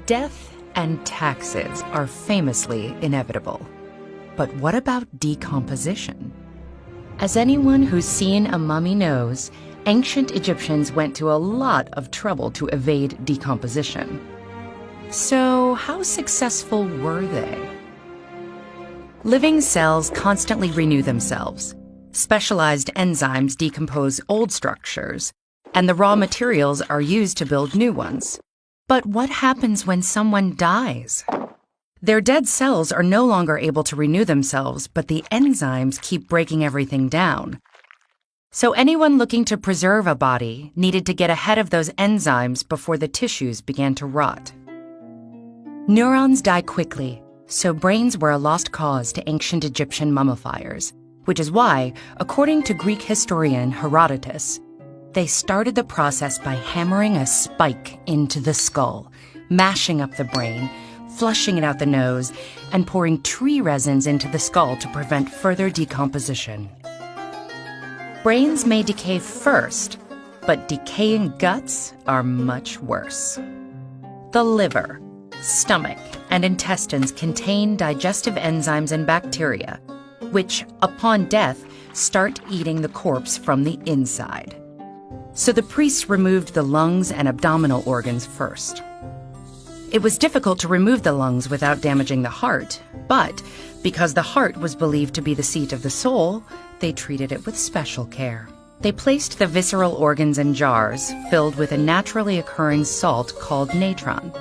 Death and taxes are famously inevitable. But what about decomposition? As anyone who's seen a mummy knows, ancient Egyptians went to a lot of trouble to evade decomposition. So, how successful were they? Living cells constantly renew themselves. Specialized enzymes decompose old structures, and the raw materials are used to build new ones. But what happens when someone dies? Their dead cells are no longer able to renew themselves, but the enzymes keep breaking everything down. So anyone looking to preserve a body needed to get ahead of those enzymes before the tissues began to rot. Neurons die quickly, so brains were a lost cause to ancient Egyptian mummifiers, which is why, according to Greek historian Herodotus, they started the process by hammering a spike into the skull, mashing up the brain, flushing it out the nose, and pouring tree resins into the skull to prevent further decomposition. Brains may decay first, but decaying guts are much worse. The liver, stomach, and intestines contain digestive enzymes and bacteria, which, upon death, start eating the corpse from the inside. So the priests removed the lungs and abdominal organs first. It was difficult to remove the lungs without damaging the heart, but because the heart was believed to be the seat of the soul, they treated it with special care. They placed the visceral organs in jars filled with a naturally occurring salt called natron.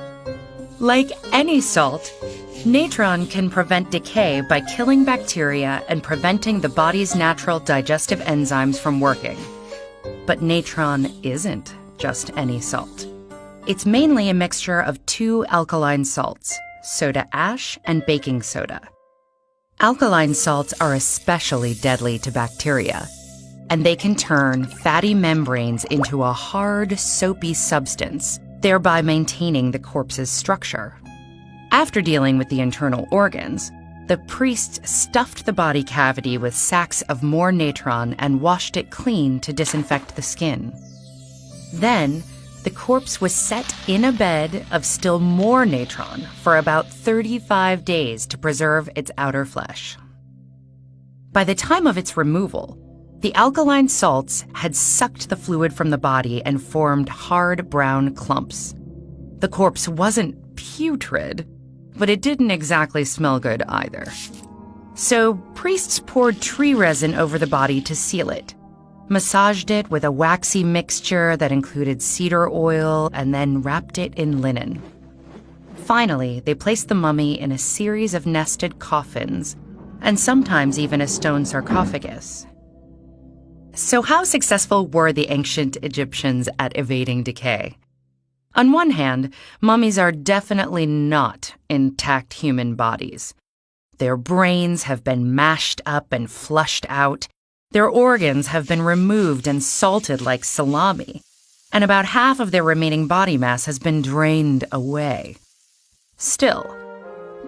Like any salt, natron can prevent decay by killing bacteria and preventing the body's natural digestive enzymes from working. But natron isn't just any salt. It's mainly a mixture of two alkaline salts, soda ash and baking soda. Alkaline salts are especially deadly to bacteria, and they can turn fatty membranes into a hard, soapy substance, thereby maintaining the corpse's structure. After dealing with the internal organs, the priests stuffed the body cavity with sacks of more natron and washed it clean to disinfect the skin. Then, the corpse was set in a bed of still more natron for about 35 days to preserve its outer flesh. By the time of its removal, the alkaline salts had sucked the fluid from the body and formed hard brown clumps. The corpse wasn't putrid, but it didn't exactly smell good either. So priests poured tree resin over the body to seal it, massaged it with a waxy mixture that included cedar oil, and then wrapped it in linen. Finally, they placed the mummy in a series of nested coffins, and sometimes even a stone sarcophagus. So how successful were the ancient Egyptians at evading decay? On one hand, mummies are definitely not intact human bodies. Their brains have been mashed up and flushed out, their organs have been removed and salted like salami, and about half of their remaining body mass has been drained away. Still,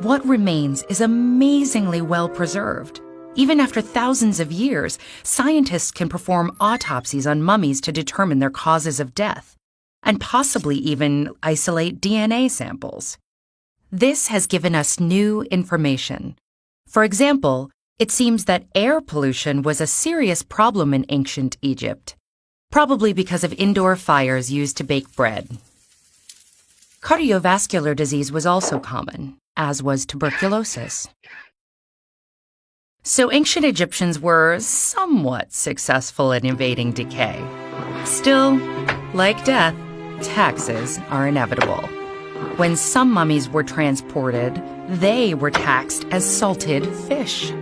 what remains is amazingly well preserved. Even after thousands of years, scientists can perform autopsies on mummies to determine their causes of death, and possibly even isolate DNA samples. This has given us new information. For example, it seems that air pollution was a serious problem in ancient Egypt, probably because of indoor fires used to bake bread. Cardiovascular disease was also common, as was tuberculosis. So ancient Egyptians were somewhat successful in evading decay. Still, like death, taxes are inevitable. When some mummies were transported, they were taxed as salted fish.